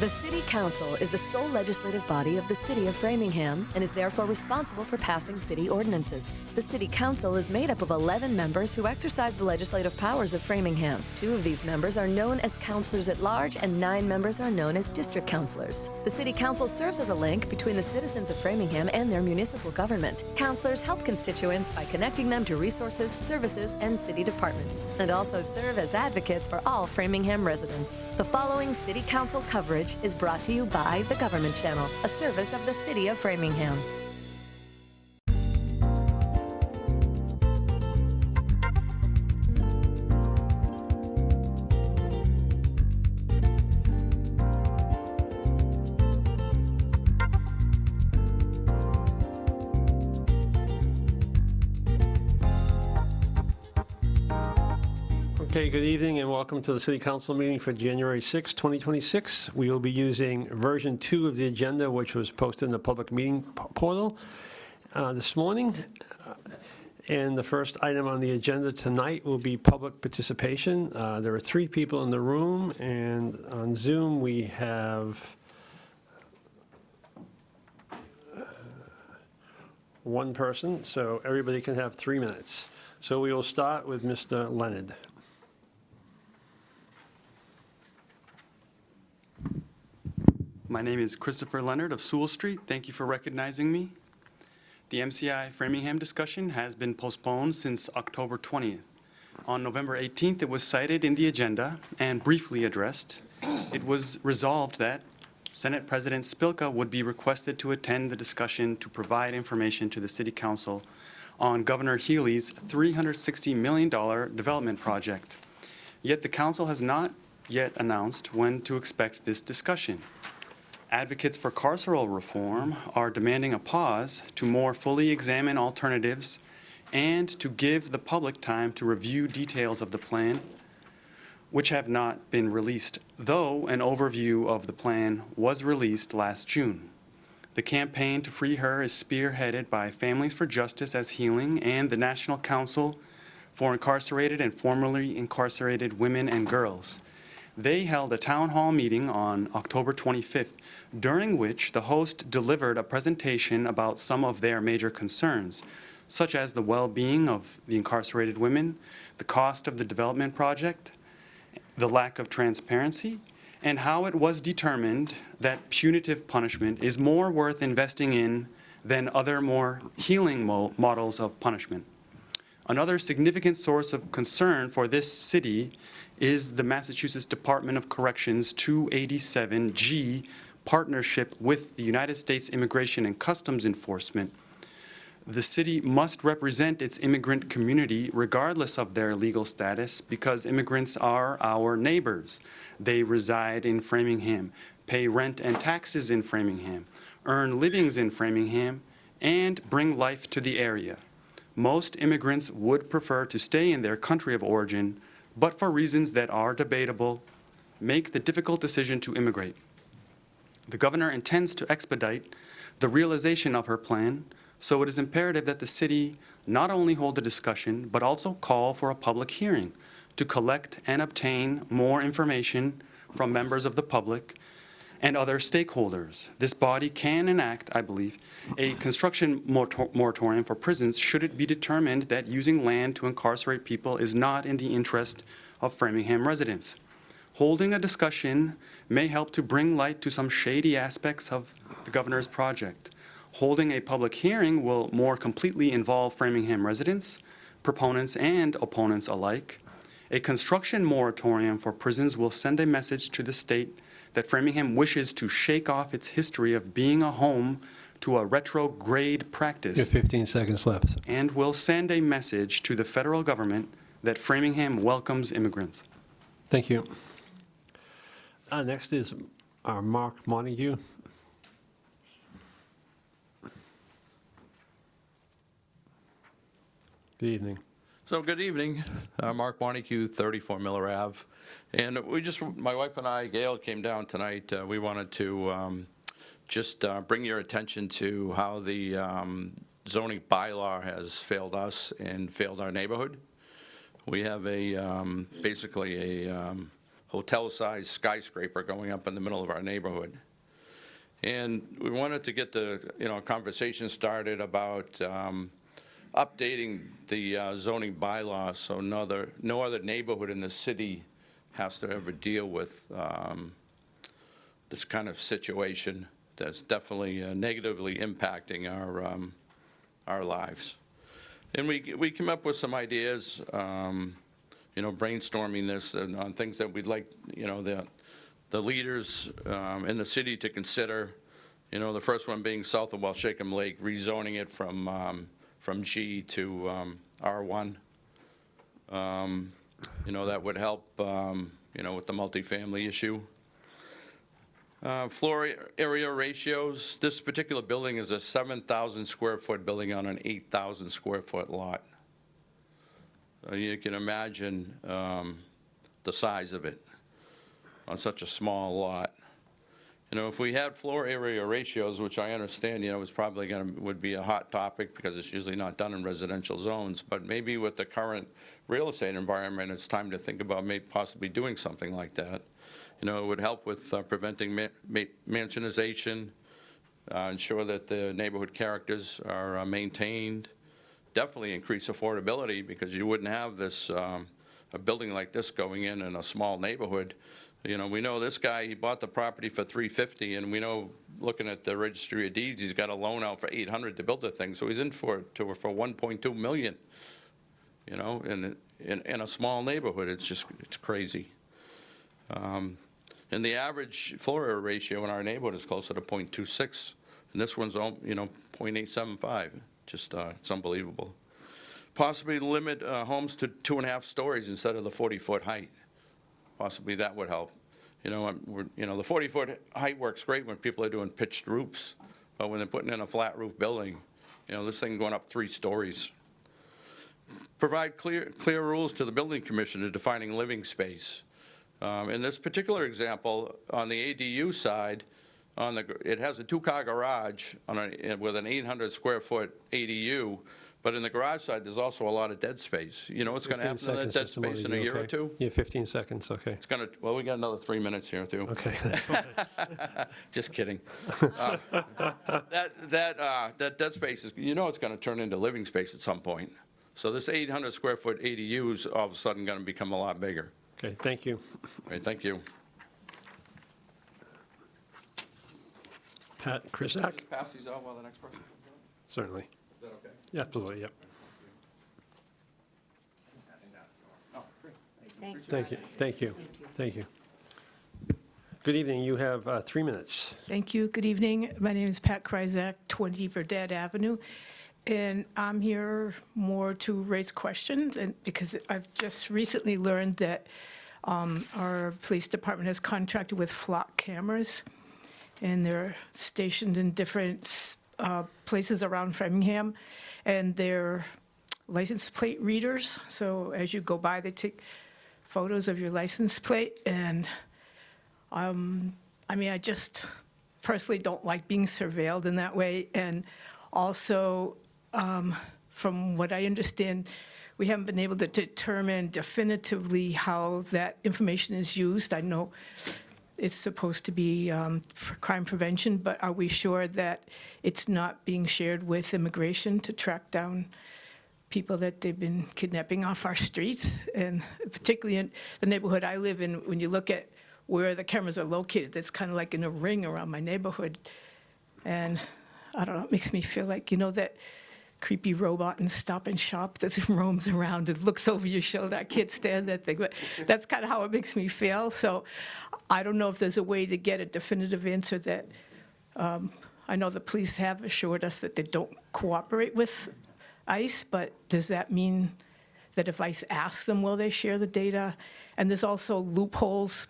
The City Council is the sole legislative body of the City of Framingham and is therefore responsible for passing city ordinances. The City Council is made up of 11 members who exercise the legislative powers of Framingham. 2 of these members are known as councilors at large and 9 members are known as district councilors. The City Council serves as a link between the citizens of Framingham and their municipal government. Councilors help constituents by connecting them to resources, services, and city departments, and also serve as advocates for all Framingham residents. The following City Council coverage is brought to you by the Government Channel, a service of the City of Framingham. Okay, good evening and welcome to the City Council meeting for January 6, 2026. We will be using version 2 of the agenda, which was posted in the public meeting portal this morning. And the first item on the agenda tonight will be public participation. There are 3 people in the room, and on Zoom we have 1 person, so everybody can have 3 minutes. So we will start with Mr. Leonard. My name is Christopher Leonard of Sewell Street. Thank you for recognizing me. The MCI Framingham discussion has been postponed since October 20th. On November 18th, it was cited in the agenda and briefly addressed. It was resolved that Senate President Spilka would be requested to attend the discussion to provide information to the City Council on Governor Healy's $360 million development project. Yet the Council has not yet announced when to expect this discussion. Advocates for carceral reform are demanding a pause to more fully examine alternatives and to give the public time to review details of the plan, which have not been released, though an overview of the plan was released last June. The campaign to free her is spearheaded by Families for Justice as Healing and the National Council for Incarcerated and Formerly Incarcerated Women and Girls. They held a town hall meeting on October 25th, during which the host delivered a presentation about some of their major concerns, such as the well-being of the incarcerated women, the cost of the development project, the lack of transparency, and how it was determined that punitive punishment is more worth investing in than other more healing models of punishment. Another significant source of concern for this city is the Massachusetts Department of Corrections 287G partnership with the United States Immigration and Customs Enforcement. The city must represent its immigrant community regardless of their legal status because immigrants are our neighbors. They reside in Framingham, pay rent and taxes in Framingham, earn livings in Framingham, and bring life to the area. Most immigrants would prefer to stay in their country of origin, but for reasons that are debatable, make the difficult decision to immigrate. The governor intends to expedite the realization of her plan, so it is imperative that the city not only hold a discussion, but also call for a public hearing to collect and obtain more information from members of the public and other stakeholders. This body can enact, I believe, a construction moratorium for prisons should it be determined that using land to incarcerate people is not in the interest of Framingham residents. Holding a discussion may help to bring light to some shady aspects of the governor's project. Holding a public hearing will more completely involve Framingham residents, proponents, and opponents alike. A construction moratorium for prisons will send a message to the state that Framingham wishes to shake off its history of being a home to a retrograde practice. You have 15 seconds left. And will send a message to the federal government that Framingham welcomes immigrants. Thank you. Next is Mark Montague. Good evening. So good evening, Mark Montague, 34 Miller Ave. And my wife and I, Gail, came down tonight. We wanted to just bring your attention to how the zoning bylaw has failed us and failed our neighborhood. We have basically a hotel-sized skyscraper going up in the middle of our neighborhood. And we wanted to get the, conversation started about updating the zoning bylaws so no other neighborhood in the city has to ever deal with this kind of situation that's definitely negatively impacting our lives. And we came up with some ideas, brainstorming this and on things that we'd like, the leaders in the city to consider. The first one being south of Welshakem Lake, rezoning it from G to R1. That would help, with the multifamily issue. Floor area ratios. This particular building is a 7,000 square foot building on an 8,000 square foot lot. You can imagine the size of it on such a small lot. If we had floor area ratios, which I understand, is probably would be a hot topic because it's usually not done in residential zones, but maybe with the current real estate environment, it's time to think about maybe possibly doing something like that. It would help with preventing mansionization, ensure that the neighborhood characters are maintained, definitely increase affordability because you wouldn't have this, a building like this going in a small neighborhood. We know this guy, he bought the property for $350, and we know, looking at the registry of deeds, he's got a loan out for $800 to build the thing, so he's in for $1.2 million, in a small neighborhood. It's crazy. And the average floor area ratio in our neighborhood is closer to 0.26, and this one's, 0.875. Just, it's unbelievable. Possibly limit homes to 2.5 stories instead of the 40-foot height. Possibly that would help. The 40-foot height works great when people are doing pitched roofs, but when they're putting in a flat roof building, this thing going up 3 stories. Provide clear rules to the building commissioner defining living space. In this particular example, on the ADU side, it has a 2-car garage with an 800 square foot ADU, but in the garage side, there's also a lot of dead space. What's going to happen to that dead space in a year or two? Yeah, 15 seconds, okay. It's going to, well, we got another 3 minutes here, too. Okay, that's fine. Just kidding. That dead space is, it's going to turn into living space at some point. So this 800 square foot ADU is all of a sudden going to become a lot bigger. Okay, thank you. All right, thank you. Pat Krisak? Pass these out while the next person comes in? Certainly. Is that okay? Yeah, absolutely, yep. Oh, great. Thank you, thank you, thank you. Good evening, you have 3 minutes. Thank you. Good evening. My name is Pat Kryzak, 20 Burdett Avenue, and I'm here more to raise questions because I've just recently learned that our police department has contracted with flock cameras, and they're stationed in different places around Framingham, and they're license plate readers. So as you go by, they take photos of your license plate, and I just personally don't like being surveilled in that way. And also, from what I understand, we haven't been able to determine definitively how that information is used. I know it's supposed to be for crime prevention, but are we sure that it's not being shared with immigration to track down people that they've been kidnapping off our streets? And particularly in the neighborhood I live in, when you look at where the cameras are located, that's kind of like in a ring around my neighborhood. And I don't know, it makes me feel like, that creepy robot in Stop and Shop that roams around and looks over your shoulder. I can't stand that thing, but that's kind of how it makes me feel. So I don't know if there's a way to get a definitive answer that, I know the police have assured us that they don't cooperate with ICE, but does that mean that if ICE asks them, will they share the data? And there's also loopholes,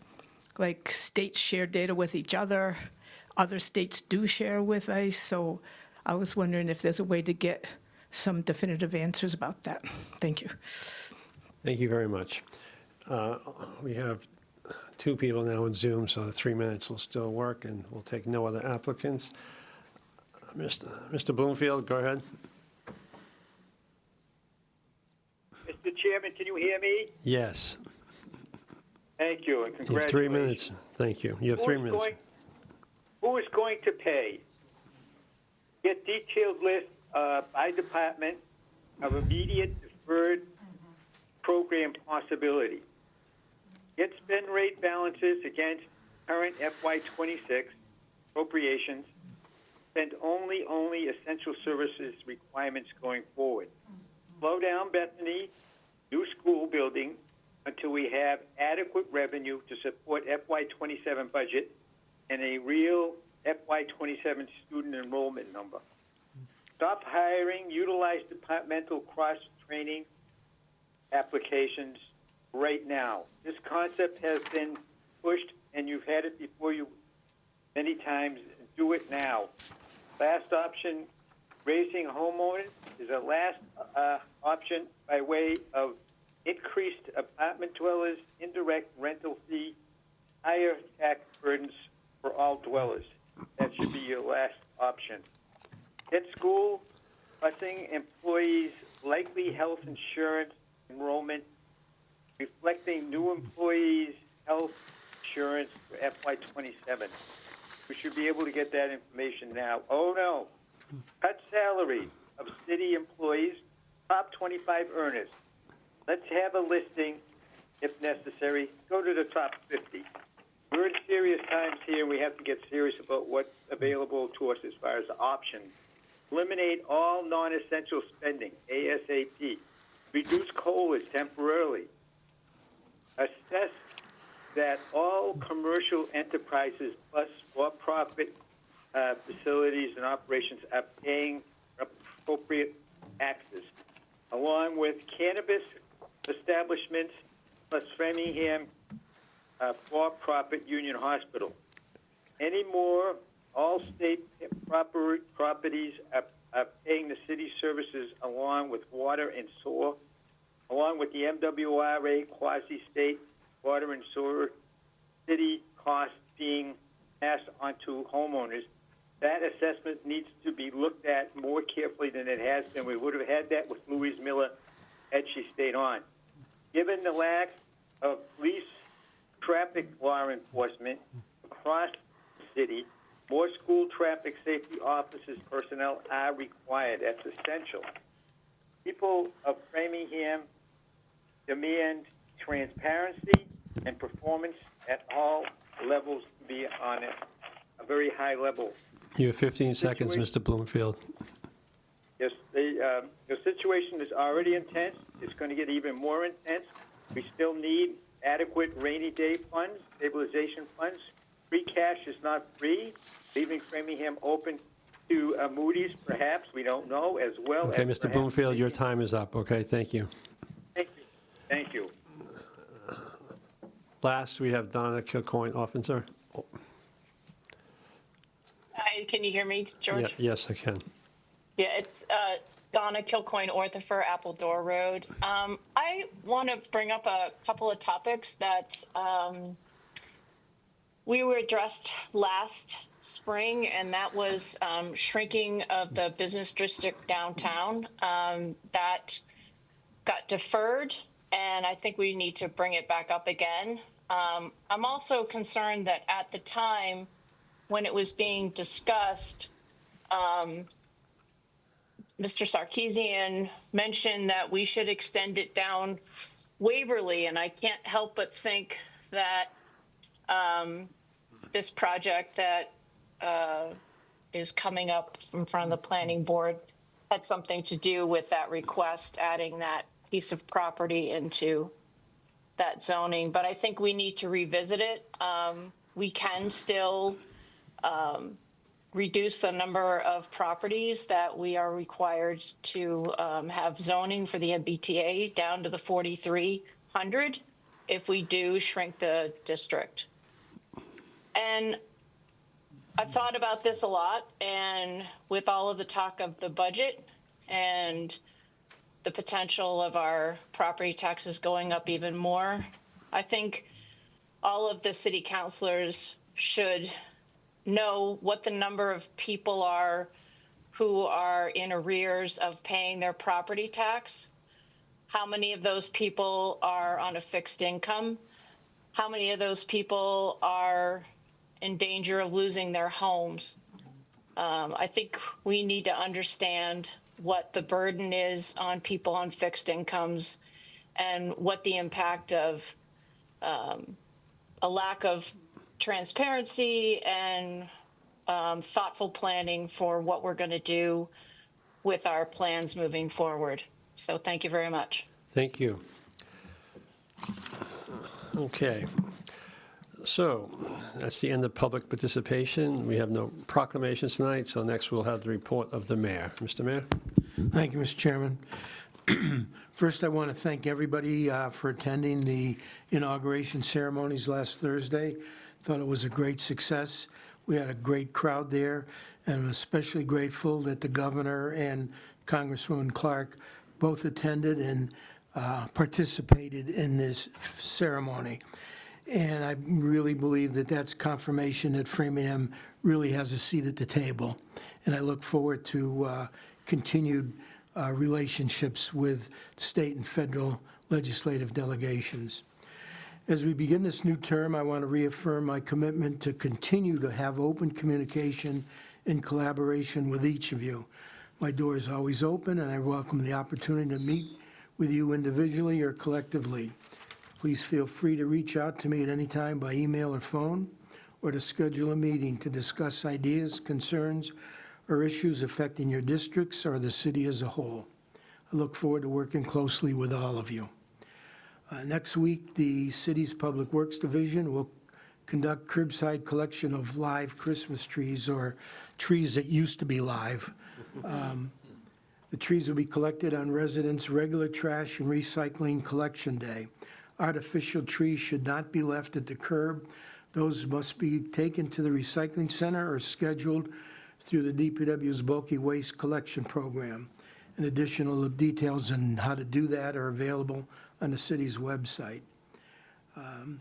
like states share data with each other. Other states do share with ICE. So I was wondering if there's a way to get some definitive answers about that. Thank you. Thank you very much. We have 2 people now in Zoom, so the 3 minutes will still work, and we'll take no other applicants. Mr. Bloomfield, go ahead. Mr. Chairman, can you hear me? Yes. Thank you, and You have congratulations. 3 minutes. Thank you. You have 3 minutes. Who is going to pay? Get detailed list by department of immediate deferred program possibility. Get spend rate balances against current FY26 appropriations. Spend only essential services requirements going forward. Slow down Bethany, new school building, until we have adequate revenue to support FY27 budget and a real FY27 student enrollment number. Stop hiring, utilize departmental cross-training applications right now. This concept has been pushed, and you've had it before you many times. Do it now. Last option, raising homeowners is a last option by way of increased apartment dwellers, indirect rental fee, higher tax burdens for all dwellers. That should be your last option. At school, busing employees' likely health insurance enrollment, reflecting new employees' health insurance for FY27. We should be able to get that information now. Oh, no. Cut salary of city employees, top 25 earners. Let's have a listing, if necessary. Go to the top 50. We're in serious times here. We have to get serious about what's available to us as far as options. Eliminate all non-essential spending, ASAP. Reduce COLAs temporarily. Assess that all commercial enterprises plus for-profit facilities and operations are paying appropriate taxes, along with cannabis establishments plus Framingham for-profit Union Hospital. Any more, all state properties are paying the city services along with water and sewer, along with the MWRA quasi-state water and sewer city costs being passed on to homeowners. That assessment needs to be looked at more carefully than it has been. We would have had that with Louise Miller had she stayed on. Given the lack of police traffic law enforcement across the city, more school traffic safety officers personnel are required. That's essential. People of Framingham demand transparency and performance at all levels to be on a very high level. You have 15 seconds, Mr. Bloomfield. Yes, the situation is already intense. It's going to get even more intense. We still need adequate rainy day funds, stabilization funds. Free cash is not free. Leaving Framingham open to Moody's, perhaps, we don't know, as well. Okay, as Mr. perhaps Bloomfield, your time is up. Okay, thank you. Thank you. Thank you. Last, we have Donna Kilcoyne, officer. Hi, can you hear me, George? Yes, I can. Yeah, it's Donna Kilcoyne, Orthofer, Appledore Road. I want to bring up a couple of topics that we were addressed last spring, and that was shrinking of the business district downtown. That got deferred, and I think we need to bring it back up again. I'm also concerned that at the time when it was being discussed, Mr. Sarkeesian mentioned that we should extend it down Waverly, and I can't help but think that this project that is coming up in front of the planning board had something to do with that request, adding that piece of property into that zoning. But I think we need to revisit it. We can still reduce the number of properties that we are required to have zoning for the MBTA down to the 4,300 if we do shrink the district. And I've thought about this a lot, and with all of the talk of the budget and the potential of our property taxes going up even more, I think all of the city councilors should know what the number of people are who are in arrears of paying their property tax, how many of those people are on a fixed income, how many of those people are in danger of losing their homes. I think we need to understand what the burden is on people on fixed incomes and what the impact of a lack of transparency and thoughtful planning for what we're going to do with our plans moving forward. So thank you very much. Thank you. Okay. So that's the end of public participation. We have no proclamations tonight, so next we'll have the report of the mayor. Mr. Mayor? Thank you, Mr. Chairman. First, I want to thank everybody for attending the inauguration ceremonies last Thursday. Thought it was a great success. We had a great crowd there, and I'm especially grateful that the governor and Congresswoman Clark both attended and participated in this ceremony. And I really believe that that's confirmation that Framingham really has a seat at the table. And I look forward to continued relationships with state and federal legislative delegations. As we begin this new term, I want to reaffirm my commitment to continue to have open communication and collaboration with each of you. My door is always open, and I welcome the opportunity to meet with you individually or collectively. Please feel free to reach out to me at any time by email or phone, or to schedule a meeting to discuss ideas, concerns, or issues affecting your districts or the city as a whole. I look forward to working closely with all of you. Next week, the city's Public Works Division will conduct curbside collection of live Christmas trees, or trees that used to be live. The trees will be collected on residents' regular trash and recycling collection day. Artificial trees should not be left at the curb. Those must be taken to the recycling center or scheduled through the DPW's bulky waste collection program. And additional details on how to do that are available on the city's website.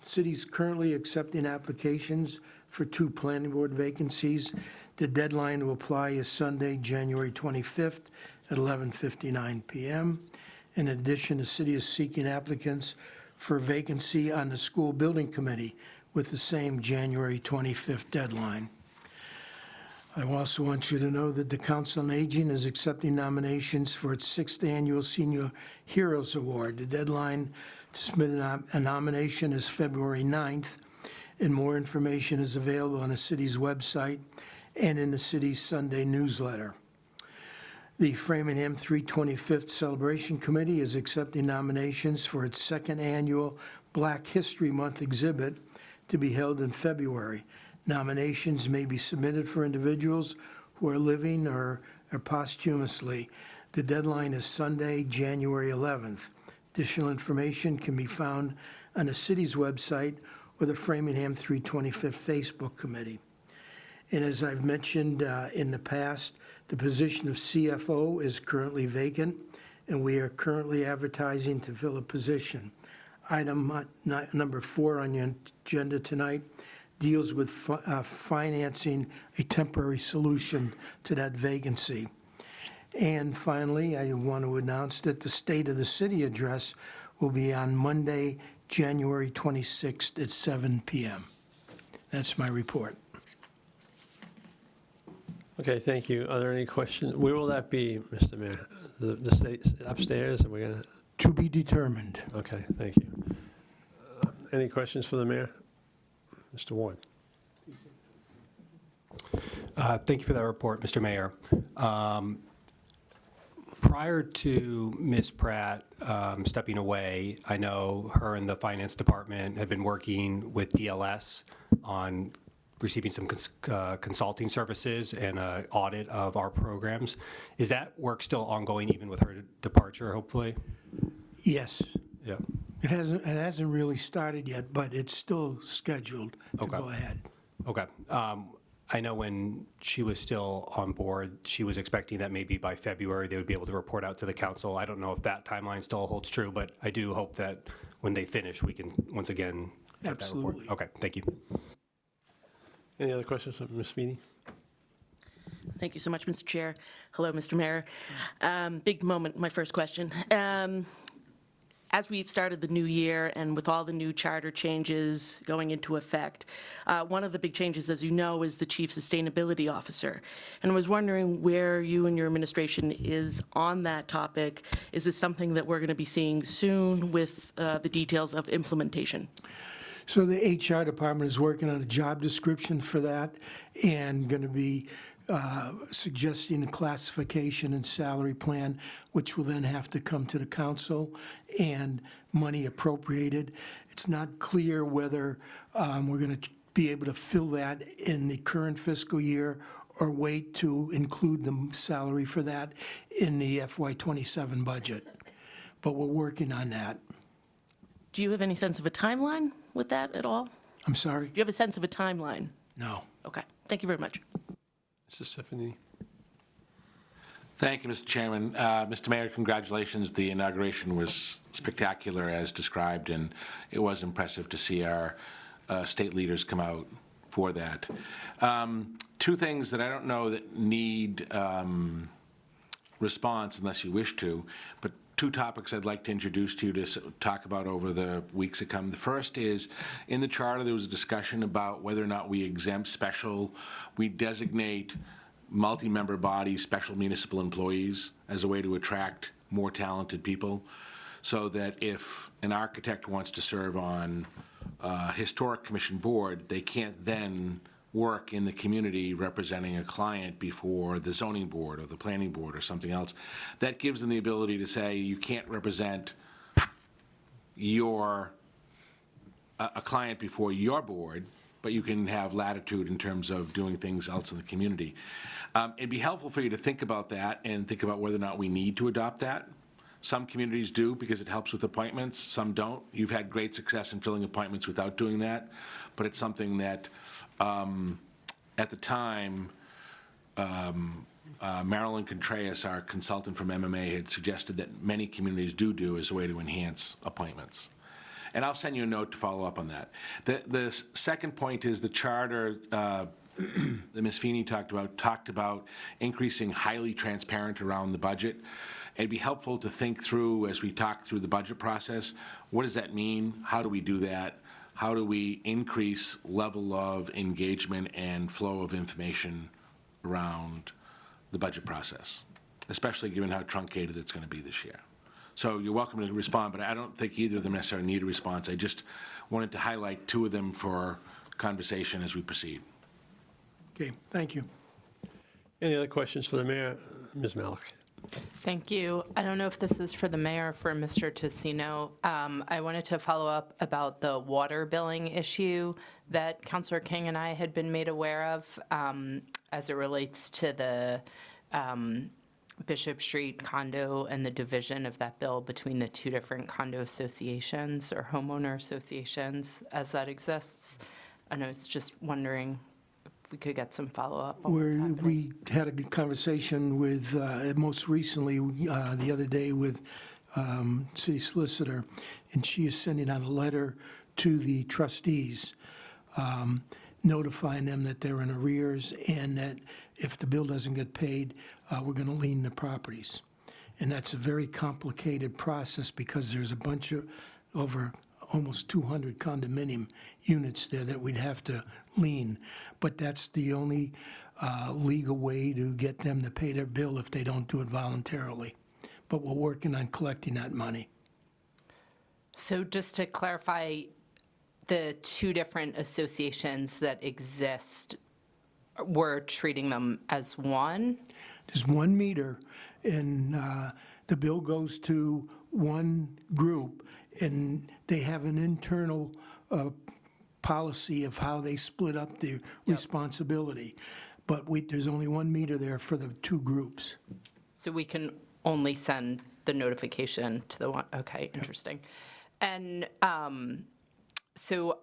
City's currently accepting applications for 2 planning board vacancies. The deadline to apply is Sunday, January 25th at 11:59 p.m. In addition, the city is seeking applicants for vacancy on the school building committee with the same January 25th deadline. I also want you to know that the Council on Aging is accepting nominations for its 6th Annual Senior Heroes Award. The deadline to submit a nomination is February 9th, and more information is available on the city's website and in the city's Sunday newsletter. The Framingham 325th Celebration Committee is accepting nominations for its 2nd Annual Black History Month exhibit to be held in February. Nominations may be submitted for individuals who are living or posthumously. The deadline is Sunday, January 11th. Additional information can be found on the city's website or the Framingham 325th Facebook Committee. And as I've mentioned in the past, the position of CFO is currently vacant, and we are currently advertising to fill a position. Item number 4 on your agenda tonight deals with financing a temporary solution to that vacancy. And finally, I want to announce that the State of the City address will be on Monday, January 26th at 7 p.m. That's my report. Okay, thank you. Are there any questions? Where will that be, Mr. Mayor? The state upstairs? Are we going to? To be determined. Okay, thank you. Any questions for the mayor? Mr. Warren? Thank you for that report, Mr. Mayor. Prior to Ms. Pratt stepping away, I know her and the finance department have been working with DLS on receiving some consulting services and an audit of our programs. Is that work still ongoing even with her departure, hopefully? Yes. Yeah. It hasn't really started yet, but it's still scheduled to Okay. go ahead. Okay. I know when she was still on board, she was expecting that maybe by February they would be able to report out to the council. I don't know if that timeline still holds true, but I do hope that when they finish, we can once again get that report. Absolutely. Okay, thank you. Any other questions from Ms. Feeney? Thank you so much, Mr. Chair. Hello, Mr. Mayor. Big moment, my first question. as we've started the new year and with all the new charter changes going into effect, one of the big changes, as you know, is the Chief Sustainability Officer. And I was wondering where you and your administration is on that topic. Is this something that we're going to be seeing soon with the details of implementation? So the HR department is working on a job description for that and going to be suggesting a classification and salary plan, which will then have to come to the council and money appropriated. It's not clear whether we're going to be able to fill that in the current fiscal year or wait to include the salary for that in the FY27 budget. But we're working on that. Do you have any sense of a timeline with that at all? I'm sorry? Do you have a sense of a timeline? No. Okay, thank you very much. Mrs. Stephanie? Thank you, Mr. Chairman. Mr. Mayor, congratulations. The inauguration was spectacular as described, and it was impressive to see our state leaders come out for that. Two things that I don't know that need response unless you wish to, but two topics I'd like to introduce to you to talk about over the weeks to come. The first is, in the charter, there was a discussion about whether or not we designate multi-member bodies, special municipal employees, as a way to attract more talented people, so that if an architect wants to serve on a historic commission board, they can't then work in the community representing a client before the zoning board or the planning board or something else. That gives them the ability to say, you can't represent a client before your board, but you can have latitude in terms of doing things else in the community. It'd be helpful for you to think about that and think about whether or not we need to adopt that. Some communities do because it helps with appointments, some don't. You've had great success in filling appointments without doing that, but it's something that at the time, Marilyn Contreras, our consultant from MMA, had suggested that many communities do as a way to enhance appointments. And I'll send you a note to follow up on that. The second point is the charter that Ms. Feeney talked about increasing highly transparent around the budget. It'd be helpful to think through, as we talk through the budget process, what does that mean? How do we do that? How do we increase level of engagement and flow of information around the budget process, especially given how truncated it's going to be this year? So you're welcome to respond, but I don't think either of them necessarily need a response. I just wanted to highlight two of them for conversation as we proceed. Okay, thank you. Any other questions for the mayor? Ms. Malik? Thank you. I don't know if this is for the mayor or for Mr. Tassino. I wanted to follow up about the water billing issue that Councilor King and I had been made aware of as it relates to the Bishop Street condo and the division of that bill between the two different condo associations or homeowner associations as that exists. And I was just wondering we could get some follow-up on what's happening. We had a good conversation with, most recently, the other day with city solicitor, and she is sending out a letter to the trustees notifying them that they're in arrears and that if the bill doesn't get paid, we're going to lien the properties. And that's a very complicated process because there's a bunch of over almost 200 condominium units there that we'd have to lien. But that's the only legal way to get them to pay their bill if they don't do it voluntarily. But we're working on collecting that money. So just to clarify, the two different associations that exist, we're treating them as one? There's one meter, and the bill goes to one group, and they have an internal policy of how they split up the responsibility. But there's only one meter there for the two groups. So we can only send the notification to the one, okay, interesting. And so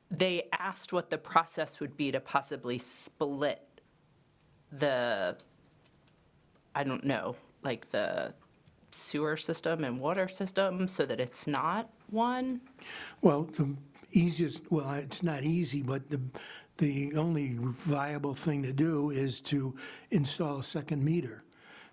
they asked what the process would be to possibly split the, I don't know, like the sewer system and water system so that it's not one? Well, the easiest, well, it's not easy, but the only viable thing to do is to install a second meter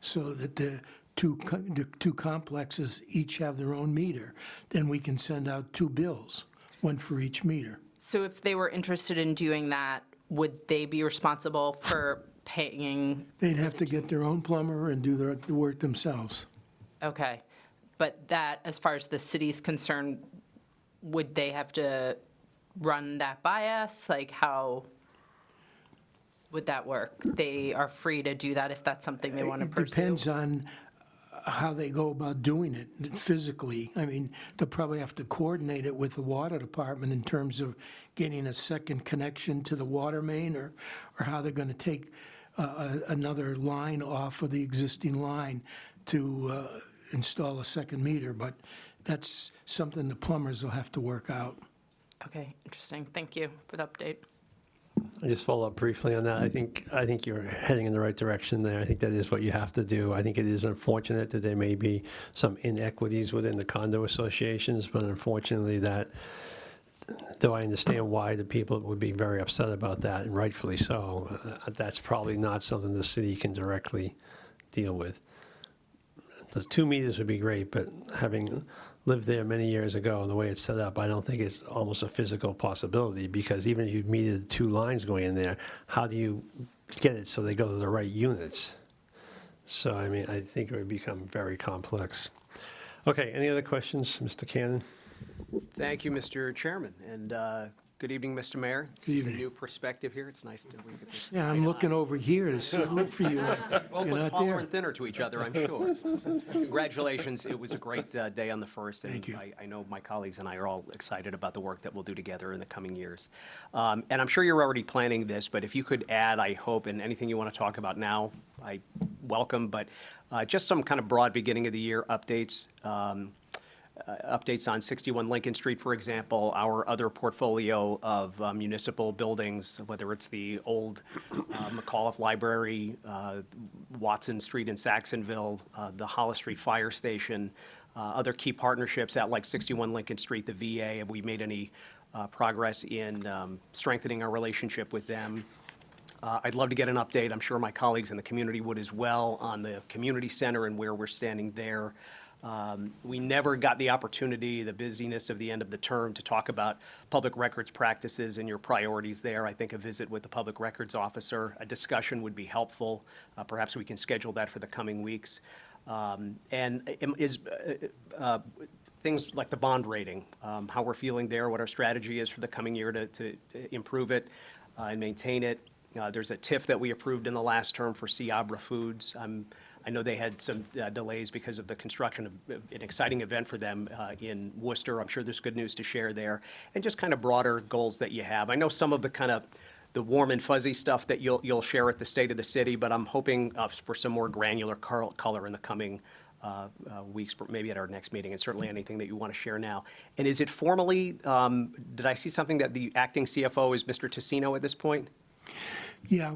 so that the the two complexes each have their own meter, then we can send out 2 bills, one for each meter. So if they were interested in doing that, would they be responsible for paying? They'd have to get their own plumber and do the work themselves. Okay. But that, as far as the city's concerned, would they have to run that by us? Like, how would that work? They are free to do that if that's something they want to pursue? It depends on how they go about doing it physically. I mean, they'll probably have to coordinate it with the water department in terms of getting a second connection to the water main, or how they're going to take another line off of the existing line to install a second meter. But that's something the plumbers will have to work out. Okay, interesting. Thank you for the update. I just follow up briefly on that. I think you're heading in the right direction there. I think that is what you have to do. I think it is unfortunate that there may be some inequities within the condo associations, but unfortunately though I understand why the people would be very upset about that, and rightfully so, that's probably not something the city can directly deal with. Those 2 meters would be great, but having lived there many years ago and the way it's set up, I don't think it's almost a physical possibility, because even if you metered 2 lines going in there, how do you get it so they go to the right units? So, I mean, I think it would become very complex. Okay, any other questions, Mr. Cannon? Thank you, Mr. Chairman, and good evening, Mr. Mayor. Good evening. It's a new perspective here. It's nice to look at this. Yeah, I'm looking over here to look for you. We'll You're look not taller there. and thinner to each other, I'm sure. Congratulations. It was a great day on the 1st. And Thank you. I know my colleagues and I are all excited about the work that we'll do together in the coming years. And I'm sure you're already planning this, but if you could add, I hope, and anything you want to talk about now, I welcome, but just some kind of broad beginning of the year updates. Updates on 61 Lincoln Street, for example, our other portfolio of municipal buildings, whether it's the old McAuliffe Library, Watson Street in Saxonville, the Hollis Street Fire Station, other key partnerships at like 61 Lincoln Street, the VA. Have we made any progress in strengthening our relationship with them? I'd love to get an update. I'm sure my colleagues in the community would as well, on the community center and where we're standing there. We never got the opportunity, the busyness of the end of the term, to talk about public records practices and your priorities there. I think a visit with the public records officer, a discussion would be helpful. Perhaps we can schedule that for the coming weeks. Things like the bond rating, how we're feeling there, what our strategy is for the coming year to improve it and maintain it. There's a TIF that we approved in the last term for Ciabra Foods. I know they had some delays because of the construction of an exciting event for them in Worcester. I'm sure there's good news to share there, and just kind of broader goals that you have. I know some of the kind of the warm and fuzzy stuff that you'll share at the State of the City, but I'm hoping for some more granular color in the coming weeks, maybe at our next meeting, and certainly anything that you want to share now. And is it formally, did I see something that the acting CFO is Mr. Tassino at this point? Yeah,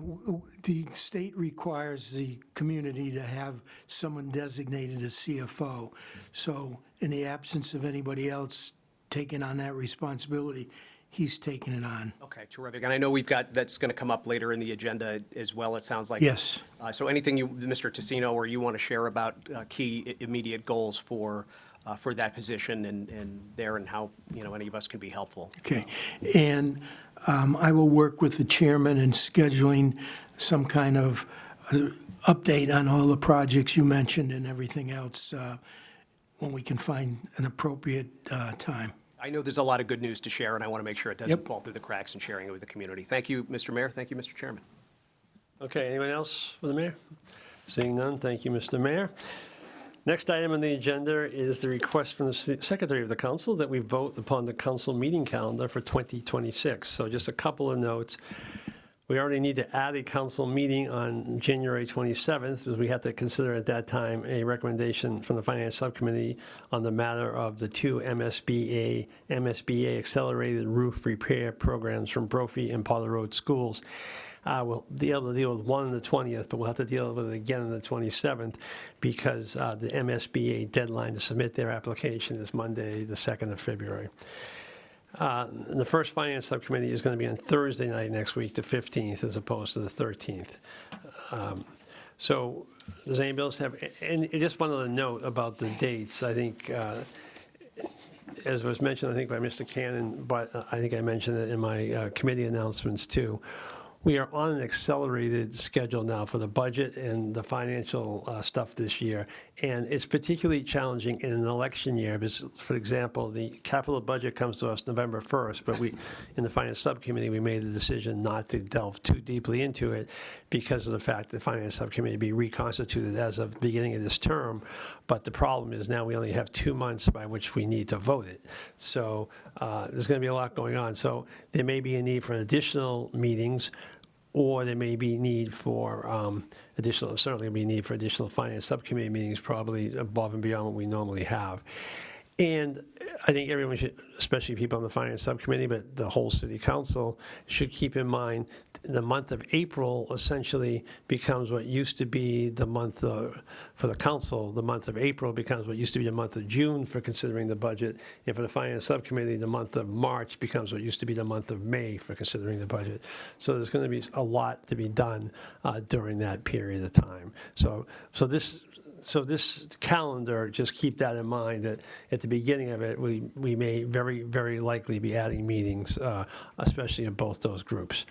the state requires the community to have someone designated as CFO. So in the absence of anybody else taking on that responsibility, he's taking it on. Okay, terrific. And I know that's going to come up later in the agenda as well, it sounds like. Yes. So anything Mr. Tassino, or you want to share about key immediate goals for that position and how, any of us can be helpful. Okay. And I will work with the chairman in scheduling some kind of update on all the projects you mentioned and everything else when we can find an appropriate time. I know there's a lot of good news to share, and I want to make sure it doesn't fall through the cracks in sharing it with the community. Thank you, Mr. Mayor. Thank you, Mr. Chairman. Okay, anyone else for the mayor? Seeing none, thank you, Mr. Mayor. Next item on the agenda is the request from the Secretary of the Council that we vote upon the council meeting calendar for 2026. So just a couple of notes. We already need to add a council meeting on January 27th, because we have to consider at that time a recommendation from the Finance Subcommittee on the matter of the 2 MSBA accelerated roof repair programs from Brophy and Potter Road schools. We'll be able to deal with one on the 20th, but we'll have to deal with it again on the 27th, because the MSBA deadline to submit their application is Monday, the 2nd of February. The first Finance Subcommittee is going to be on Thursday night next week, the 15th, as opposed to the 13th. So does anybody else have, and just one other note about the dates, I think, as was mentioned, I think by Mr. Cannon, but I think I mentioned it in my committee announcements too. We are on an accelerated schedule now for the budget and the financial stuff this year, and it's particularly challenging in an election year because, for example, the capital budget comes to us November 1st, but we, in the finance subcommittee, we made the decision not to delve too deeply into it because of the fact that the finance subcommittee be reconstituted as of the beginning of this term. But the problem is now we only have 2 months by which we need to vote it. So there's going to be a lot going on. So there may be a need for additional meetings, or there may be need for certainly be need for additional finance subcommittee meetings, probably above and beyond what we normally have. And I think everyone should, especially people on the finance subcommittee, but the whole city council, should keep in mind the month of April essentially becomes what used to be the month for the council. The month of April becomes what used to be the month of June for considering the budget. And for the finance subcommittee, the month of March becomes what used to be the month of May for considering the budget. So there's going to be a lot to be done during that period of time. So this calendar, just keep that in mind, that at the beginning of it, we may very, very likely be adding meetings, especially in both those groups.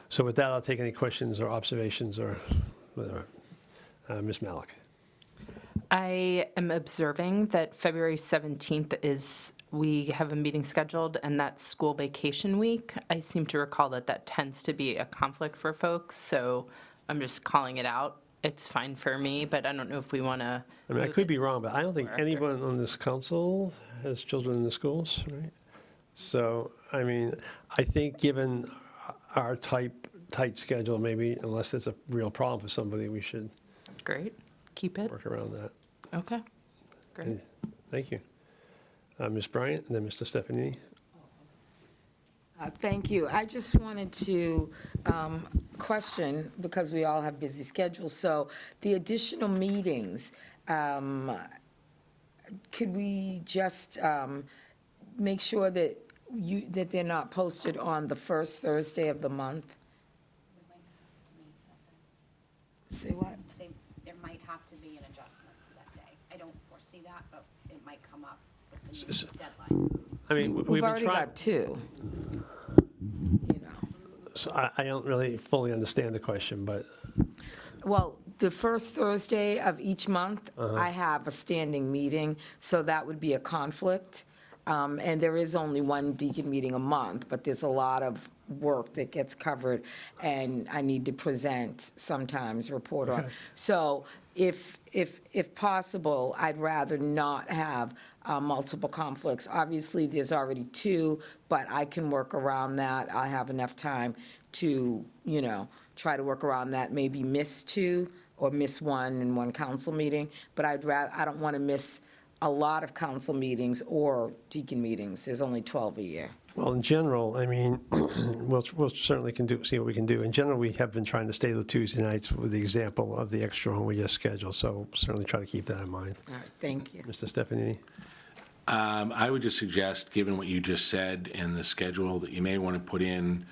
So with that, I'll take any questions or observations or whatever. Ms. Malik. I am observing that February 17th we have a meeting scheduled, and that's school vacation week. I seem to recall that tends to be a conflict for folks, so I'm just calling it out. It's fine for me, but I don't know if we want to. I mean, I could be wrong, but I don't think anyone on this council has children in the schools, right? So, I mean, I think given our tight schedule, maybe, unless it's a real problem for somebody, we should Great. Keep it. work around that. Okay. Great. Thank you. Ms. Bryant, and then Mr. Stefanini. Thank you. I just wanted to question, because we all have busy schedules, so the additional meetings, could we just make sure that that they're not posted on the first Thursday of the month? Say what? There might have to be an adjustment to that day. I don't foresee that, but it might come up with the new deadlines. I mean, we've been already trying. got two. So I don't really fully understand the question, but Well, the first Thursday of each month, I have a standing meeting, so that would be a conflict. And there is only one deacon meeting a month, but there's a lot of work that gets covered, and I need to present sometimes, report on. So if possible, I'd rather not have multiple conflicts. Obviously, there's already two, but I can work around that. I have enough time to, try to work around that, maybe miss two or miss one in one council meeting, but I don't want to miss a lot of council meetings or deacon meetings. There's only 12 a year. well, in general, I mean, we'll certainly see what we can do. In general, we have been trying to stay the Tuesday nights with the example of the extra one we just scheduled, so certainly try to keep that in mind. All right, thank you. Mr. Stefanini? I would just suggest, given what you just said in the schedule, that you may want to put in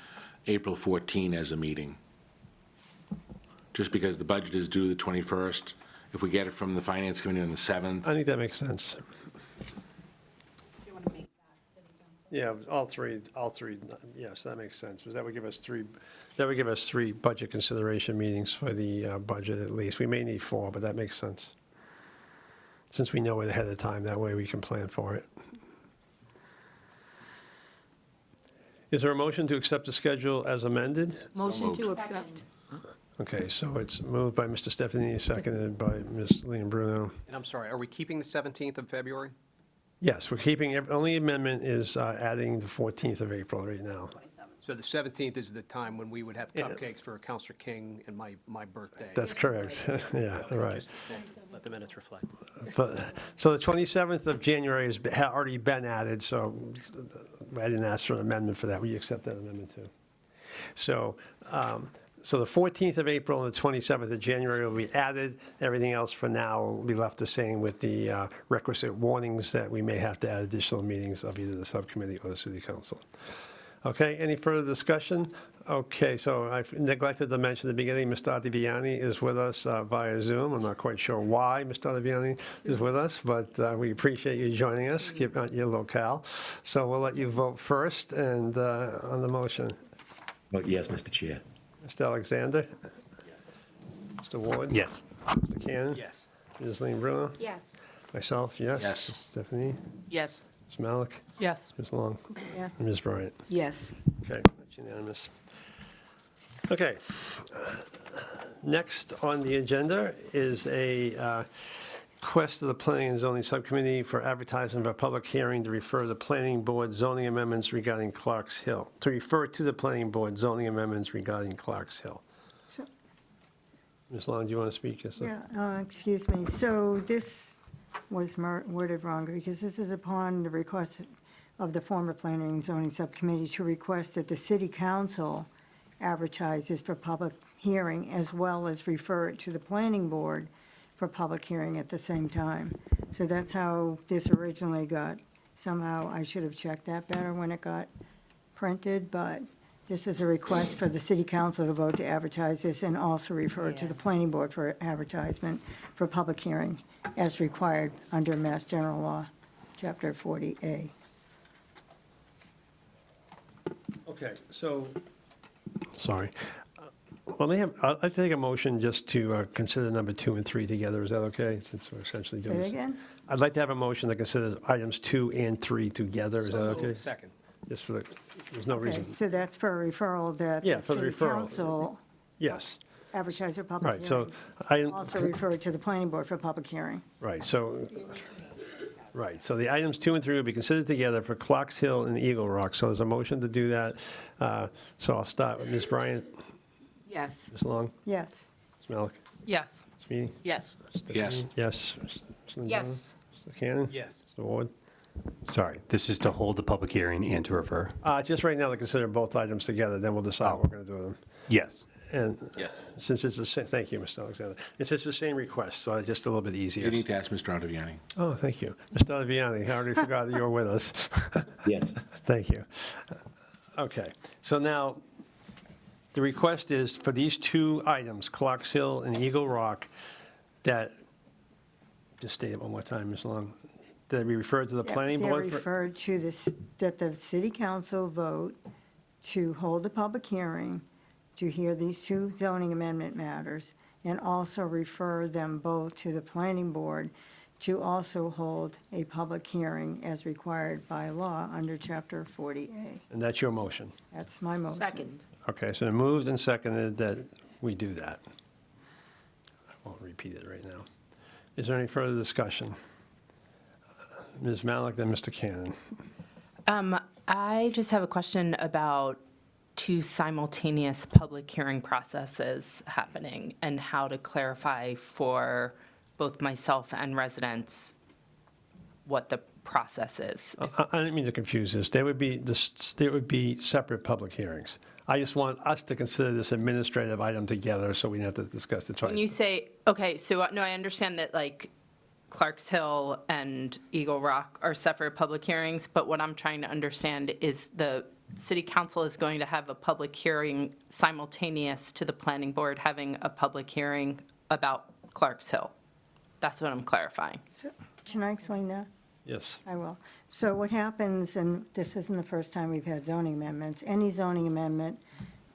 April 14 as a meeting. Just because the budget is due the 21st. If we get it from the Finance Committee on the 7th. I think that makes sense. Do you want to make that city council? Yeah, all three, yes, that makes sense, because that would give us three budget consideration meetings for the budget at least. We may need 4, but that makes sense. Since we know it ahead of time, that way we can plan for it. Is there a motion to accept the schedule as amended? Motion to accept. Okay, so it's moved by Mr. Stefanini, seconded by Ms. Leon Bruno. And I'm sorry, are we keeping the 17th of February? Yes, we're keeping, only amendment is adding the 14th of April right now. So the 17th is the time when we would have cupcakes for Counselor King and my birthday. That's correct, yeah, right. Just let the minutes reflect. But, so the 27th of January has already been added, so I didn't ask for an amendment for that. Will you accept that amendment too? So the 14th of April and the 27th of January will be added. Everything else for now will be left the same with the requisite warnings that we may have to add additional meetings of either the subcommittee or the city council. Okay, any further discussion? Okay, so I've neglected to mention at the beginning, Mr. Ottaviani is with us via Zoom. I'm not quite sure why Mr. Ottaviani is with us, but we appreciate you joining us, keep out your locale. So we'll let you vote first and on the motion. Vote yes, Mr. Chair. Mr. Alexander? Yes. Mr. Ward? Yes. Mr. Cannon? Yes. Ms. Lean Bruno? Yes. Myself, yes. Yes. Stephanie? Yes. Ms. Malik? Yes. Ms. Long? Yes. And Ms. Bryant? Yes. Okay, that's unanimous. Okay. Next on the agenda is a request of the Planning and Zoning Subcommittee for advertisement of a public hearing to refer the Planning Board zoning amendments regarding Clark's Hill, to refer to the Planning Board zoning amendments regarding Clark's Hill. So- Ms. Long, do you want to speak? Yes, sir? Yeah, excuse me. So this was worded wrong because this is upon the request of the former Planning and Zoning Subcommittee to request that the City Council advertises for public hearing as well as refer it to the Planning Board for public hearing at the same time. So that's how this originally got. Somehow I should have checked that better when it got printed, but this is a request for the City Council to vote to advertise this and also refer it to the Planning Board for advertisement for public hearing as required under Mass General Law, Chapter 40A. Okay, so, sorry. Let me have, I'd like to take a motion just to consider number 2 and 3 together. Is that okay, since we're essentially Say doing it this? again? I'd like to have a motion that considers items 2 and 3 together. Is that okay? Second. Just for the, there's no Okay, reason. so that's for a referral that Yeah, the for the City referral. Council Yes, advertise for public right, so, hearing. Also refer it to the Planning Board for public hearing. right, so, right, so the items 2 and 3 will be considered together for Clark's Hill and Eagle Rock. So there's a motion to do that. So I'll start with Ms. Bryant, Yes. Ms. Long, Yes. Ms. Malik, Yes. Ms. Meany. Yes. Yes. Yes. Ms. Lynn Yes. Jones? Mr. Cannon? Yes. Mr. Ward? Sorry, this is to hold the public hearing and to refer? Just right now to consider both items together, then we'll decide what we're going to do with them. Yes. And Yes. since it's the same, thank you, Mr. Alexander. And since it's the same request, so just a little bit easier. You need to ask Mr. Ottaviani. Oh, thank you. Mr. Ottaviani, I already forgot that you were with us. Yes. Thank you. Okay, so now, the request is for these 2 items, Clark's Hill and Eagle Rock, that, just state it one more time, Ms. Long, that be referred to the planning board? They're for- referred to this, that the City Council vote to hold a public hearing to hear these 2 zoning amendment matters, and also refer them both to the Planning Board to also hold a public hearing as required by law under Chapter 40A. And that's your motion? That's my motion. Second. Okay, so moved and seconded that we do that. I won't repeat it right now. Is there any further discussion? Ms. Malik, then Mr. Cannon. I just have a question about 2 simultaneous public hearing processes happening and how to clarify for both myself and residents what the process is. I didn't mean to confuse this. There would be separate public hearings. I just want us to consider this administrative item together so we don't have to discuss it twice. When you say, okay, so, no, I understand that, like, Clark's Hill and Eagle Rock are separate public hearings, but what I'm trying to understand is the City Council is going to have a public hearing simultaneous to the Planning Board having a public hearing about Clark's Hill. That's what I'm clarifying. So, can I explain that? Yes. I will. So what happens, and this isn't the first time we've had zoning amendments, any zoning amendment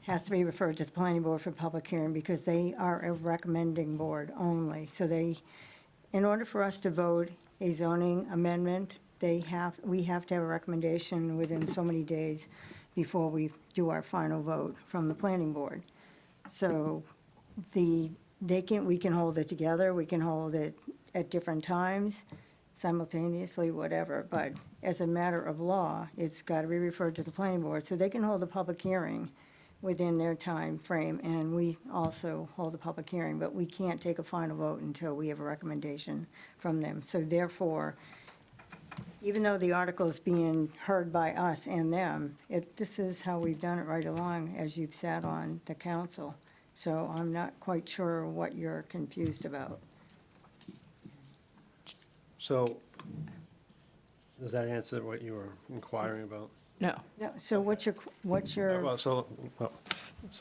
has to be referred to the planning board for public hearing because they are a recommending board only. So they, in order for us to vote a zoning amendment, we have to have a recommendation within so many days before we do our final vote from the planning board. So we can hold it together, we can hold it at different times, simultaneously, whatever, but as a matter of law, it's got to be referred to the planning board, so they can hold a public hearing within their time frame, and we also hold a public hearing, but we can't take a final vote until we have a recommendation from them. So therefore, even though the article is being heard by us and them, this is how we've done it right along as you've sat on the council. So I'm not quite sure what you're confused about. So, does that answer what you were inquiring about? No. No, so what's your, Well, so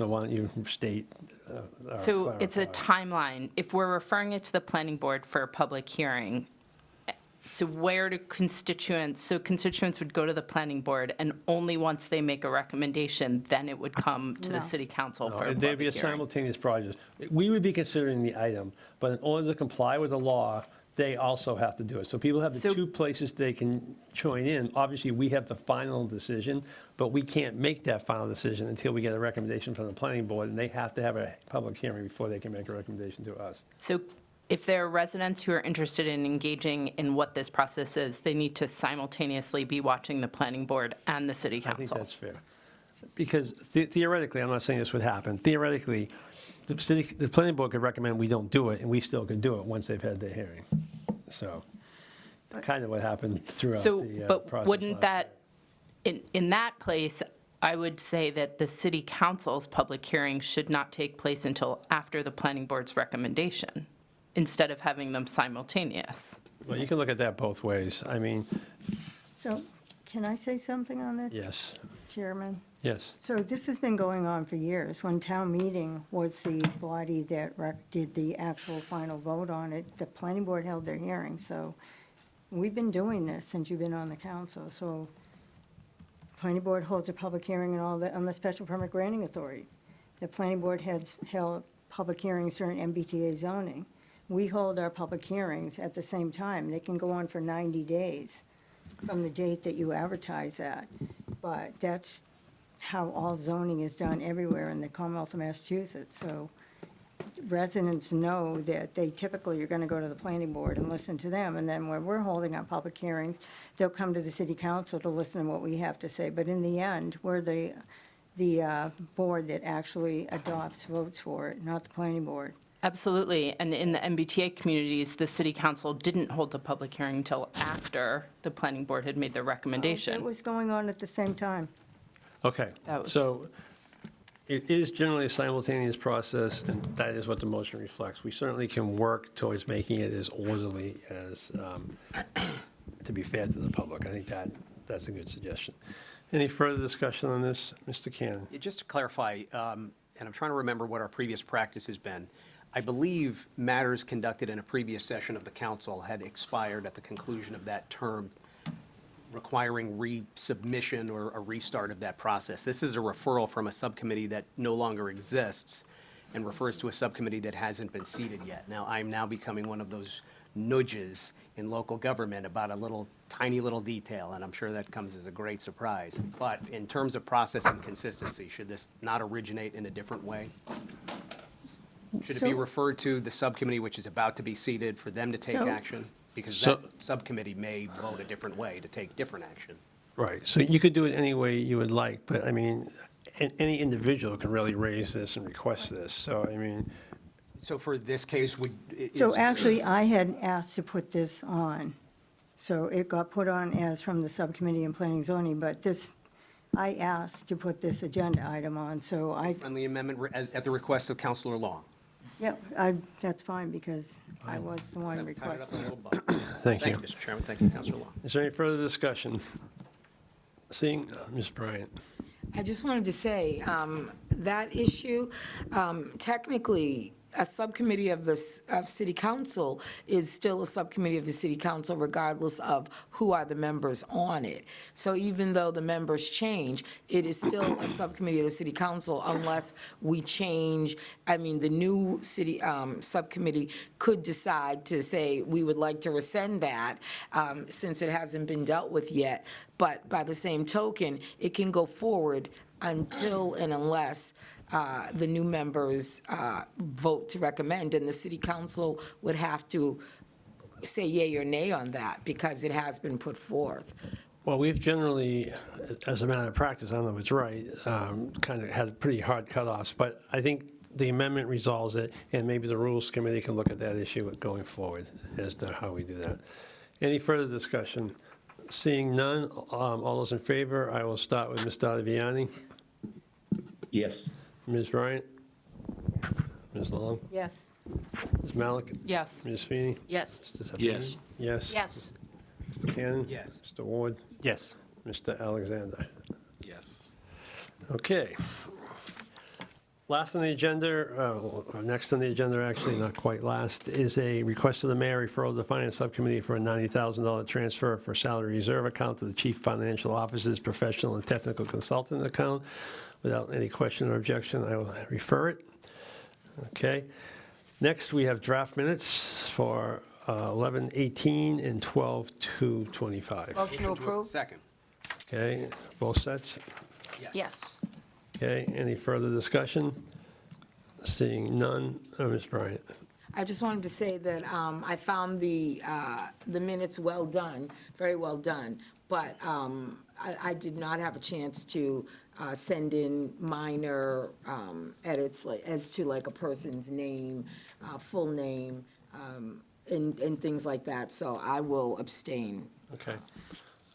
why don't you state? or So it's a clarify. timeline. If we're referring it to the planning board for a public hearing, so where do constituents would go to the planning board, and only once they make a recommendation, then it would come to No. the city council No, for a There'd public be a hearing. simultaneous process. We would be considering the item, but in order to comply with the law, they also have to do it. So people have the So- two places they can join in. Obviously, we have the final decision, but we can't make that final decision until we get a recommendation from the planning board, and they have to have a public hearing before they can make a recommendation to us. So if there are residents who are interested in engaging in what this process is, they need to simultaneously be watching the planning board and the city I think council. that's fair. Because theoretically, I'm not saying this would happen, theoretically, the planning board could recommend we don't do it, and we still could do it once they've had their hearing. So, kind of what happened throughout So, the but process. wouldn't that, in that place, I would say that the city council's public hearing should not take place until after the planning board's recommendation, instead of having them simultaneous. Well, you can look at that both ways. I mean, so, can I say something on that, yes, Chairman? yes. So this has been going on for years. When town meeting was the body that did the actual final vote on it, the planning board held their hearing. So we've been doing this since you've been on the council. So planning board holds a public hearing and all that on the special permit granting authority. The planning board has held public hearings during MBTA zoning. We hold our public hearings at the same time. They can go on for 90 days from the date that you advertise that. But that's how all zoning is done everywhere in the Commonwealth of Massachusetts. So residents know that they typically are going to go to the planning board and listen to them. And then when we're holding our public hearings, they'll come to the city council to listen to what we have to say. But in the end, we're the board that actually adopts, votes for it, not the planning board. Absolutely, and in the MBTA communities, the city council didn't hold the public hearing until after the planning board had made their It recommendation. was going on at the same time. Okay, That was- so it is generally a simultaneous process, and that is what the motion reflects. We certainly can work towards making it as orderly as, to be fair to the public. I think that's a good suggestion. Any further discussion on this? Mr. Cannon? Just to clarify, and I'm trying to remember what our previous practice has been, I believe matters conducted in a previous session of the council had expired at the conclusion of that term, requiring resubmission or a restart of that process. This is a referral from a subcommittee that no longer exists and refers to a subcommittee that hasn't been seated yet. Now, I'm now becoming one of those nudges in local government about a little, tiny little detail, and I'm sure that comes as a great surprise. But in terms of process and consistency, should this not originate in a different way? Should it be So- referred to the subcommittee which is about to be seated for them to take So- action? Because So- that subcommittee may vote a different way to take different action. Right, so you could do it any way you would like, but I mean, any individual can really raise this and request this, so I mean, So for this case, So actually, I had asked to put this on. So it got put on as from the Subcommittee on Planning and Zoning, but this, I asked to put this agenda item on, so I, Friendly amendment at the request of Councilor Long. yeah, that's fine, because I was the one Tied it up in a requesting. little bow. thank you. Mr. Chairman. Thank you, Councilor Long. Is there any further discussion? Seeing, Ms. Bryant? I just wanted to say, that issue, technically, a subcommittee of city council is still a subcommittee of the city council regardless of who are the members on it. So even though the members change, it is still a subcommittee of the city council unless we change, I mean, the new city, subcommittee could decide to say, we would like to rescind that, since it hasn't been dealt with yet. But by the same token, it can go forward until and unless the new members vote to recommend, and the city council would have to say yea or nay on that, because it has been put forth. Well, we've generally, as a matter of practice, I don't know if it's right, kind of had pretty hard cutoffs, but I think the amendment resolves it, and maybe the Rules Committee can look at that issue going forward as to how we do that. Any further discussion? Seeing none, all those in favor, I will start with Ms. Dattaviani. Yes. Ms. Bryant? Yes. Ms. Long? Yes. Ms. Malik? Yes. Ms. Feeney? Yes. Mr. Sapini? Yes. Yes? Yes. Mr. Cannon? Yes. Mr. Ward? Yes. Mr. Alexander? Okay. Last on the agenda, or next on the agenda, actually, not quite last, is a request of the mayor referral to the Finance Subcommittee for a $90,000 transfer for salary reserve account to the Chief Financial Officer's professional and technical consultant account. Without any question or objection, I will refer it. Okay. Next, we have draft minutes for 11/18 and 12/2/25. Motion to approve? Second. Okay, both sets? Yes. Okay, any further discussion? Seeing none, Ms. Bryant. I just wanted to say that I found the minutes well done, very well done, but I did not have a chance to send in minor edits as to like a person's name, full name, and things like that, so I will abstain. Okay.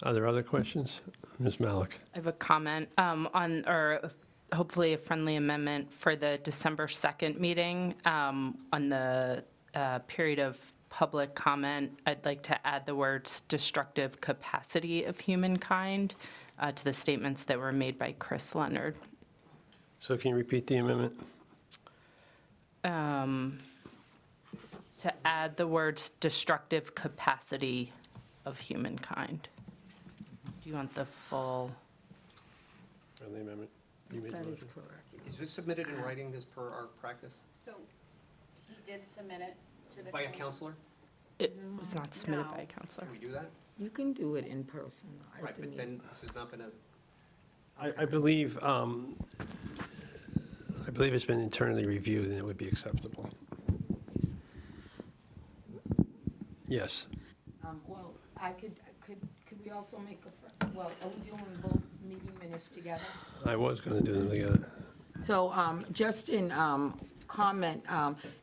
Are there other questions? Ms. Malik? I have a comment or hopefully a friendly amendment for the December 2nd meeting. On the period of public comment, I'd like to add the words destructive capacity of humankind to the statements that were made by Chris Leonard. So can you repeat the amendment? To add the words destructive capacity of humankind. Do you want the full? Friendly amendment? You made the That is motion. correct. Is this submitted in writing as per our practice? So he did submit it to the. By a counselor? It was not submitted No. by a counselor. Can we do that? You can do it in person at Right, the but meeting. then this has not been a, I believe it's been internally reviewed and it would be acceptable. Yes. Well, could we also make are we doing both meeting minutes together? I was going to do them together. So, just in comment,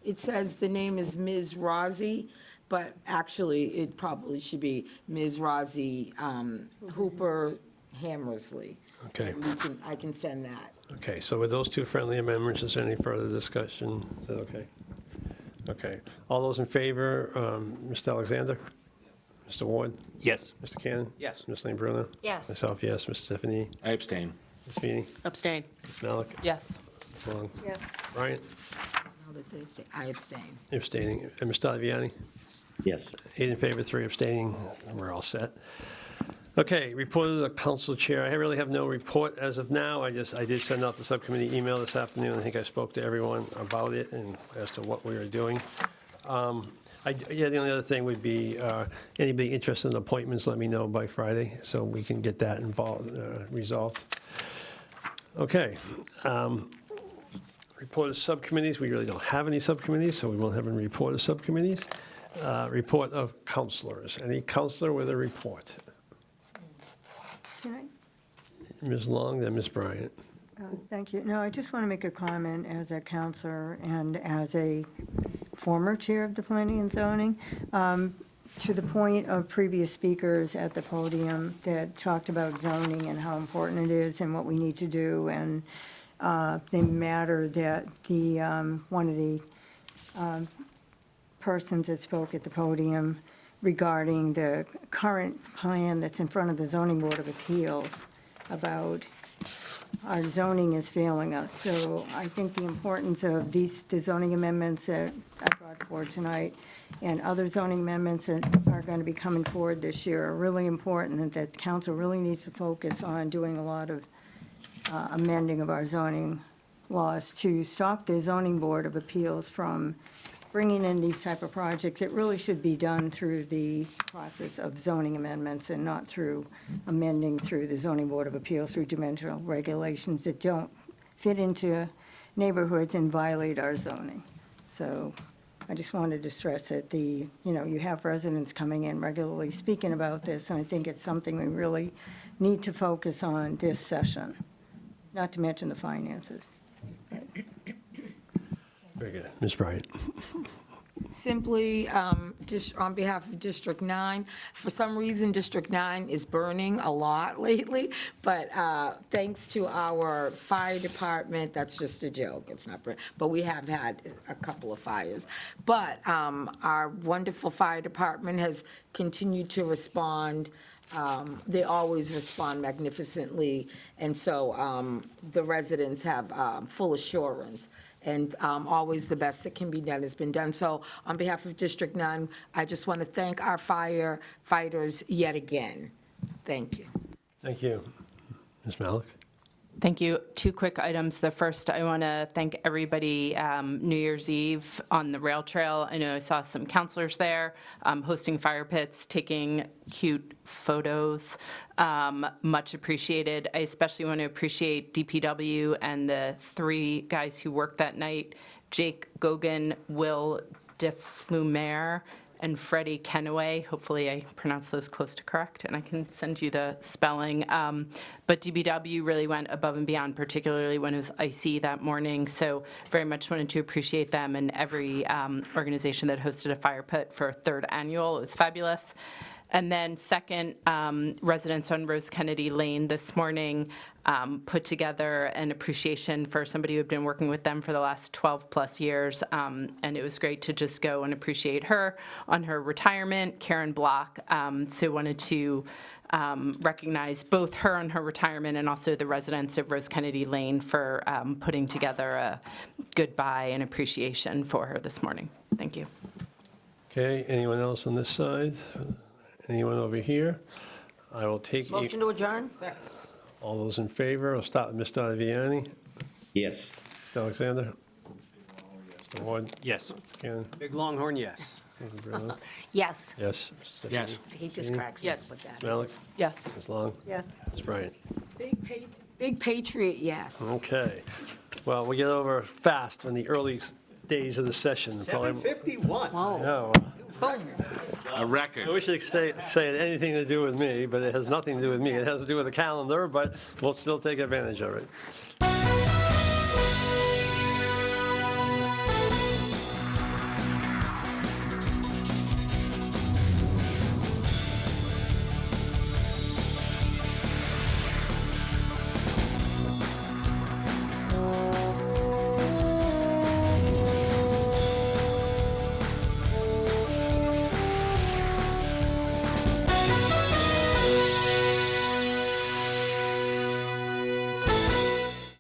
it says the name is Ms. Rozzi, but actually, it probably should be Ms. Rozzi Hooper Hammersley. Okay. And I can send that. Okay, so with those two friendly amendments, is there any further discussion? Is that okay? Okay. All those in favor, Mr. Alexander? Mr. Ward? Yes. Mr. Cannon? Yes. Ms. Lane Bruno? Yes. Myself, yes. Ms. Stephanie? I abstain. Ms. Feeny? Abstain. Ms. Malik? Yes. Ms. Long? Yes. Bryant? Now that they abstain, I abstain. Abstaining. And Mr. Taviani? Yes. 8 in favor, 3 abstaining. We're all set. Okay, report of the council chair. I really have no report as of now. I did send out the subcommittee email this afternoon. I think I spoke to everyone about it and as to what we were doing. The only other thing would be, anybody interested in appointments, let me know by Friday, so we can get that resolved. Okay. Report of subcommittees, we really don't have any subcommittees, so we won't have any report of subcommittees. Report of counselors. Any counselor with a report? Can I? Ms. Long, then Ms. Bryant. Thank you. No, I just want to make a comment as a counselor and as a former chair of the Planning and Zoning, to the point of previous speakers at the podium that talked about zoning and how important it is and what we need to do, and the matter that the one of the persons that spoke at the podium regarding the current plan that's in front of the Zoning Board of Appeals about our zoning is failing us. So I think the importance of the zoning amendments that I brought forward tonight and other zoning amendments that are going to be coming forward this year are really important, and that council really needs to focus on doing a lot of amending of our zoning laws to stop the Zoning Board of Appeals from bringing in these type of projects. It really should be done through the process of zoning amendments and not through amending through the Zoning Board of Appeals through dimensional regulations that don't fit into neighborhoods and violate our zoning. So I just wanted to stress that you have residents coming in regularly speaking about this, and I think it's something we really need to focus on this session, not to mention the finances. Very good. Ms. Bryant. Simply, just on behalf of District 9, for some reason, District 9 is burning a lot lately, but thanks to our fire department, that's just a joke, it's not burning, but we have had a couple of fires. But our wonderful fire department has continued to respond They always respond magnificently, and so the residents have full assurance, and always the best that can be done has been done. So on behalf of District 9, I just want to thank our firefighters yet again. Thank you. Thank you. Ms. Malik? Thank you. 2 quick items. The first, I want to thank everybody New Year's Eve on the rail trail. I know I saw some counselors there hosting fire pits, taking cute photos. Much appreciated. I especially want to appreciate DPW and the 3 guys who worked that night, Jake Gogan, Will DeFlumer, and Freddie Kenaway. Hopefully I pronounced those close to correct, and I can send you the spelling. But DBW really went above and beyond, particularly when it was icy that morning. So very much wanted to appreciate them and every organization that hosted a fire pit for a 3rd annual. It was fabulous. And then second, residents on Rose Kennedy Lane this morning put together an appreciation for somebody who had been working with them for the last 12-plus years. And it was great to just go and appreciate her on her retirement, Karen Block. So wanted to recognize both her on her retirement and also the residents of Rose Kennedy Lane for putting together a goodbye and appreciation for her this morning. Thank you. Okay, anyone else on this side? Anyone over here? I will take. Motion to adjourn? All those in favor? I'll start with Mr. Viviani. Yes. Mr. Alexander? Mr. Ward? Yes. Mr. Cannon? Big Longhorn, yes. Mr. Brillo? Yes. Yes. Mr. Yes. He just cracks me up with that. Ms. Malik? Yes. Ms. Long? Yes. Ms. Bryant? Big Patriot, yes. Okay. Well, we get over fast in the early days of the session. 7:51. No. Boom. A record. I wish it say it had anything to do with me, but it has nothing to do with me. It has to do with the calendar, but we'll still take advantage of it.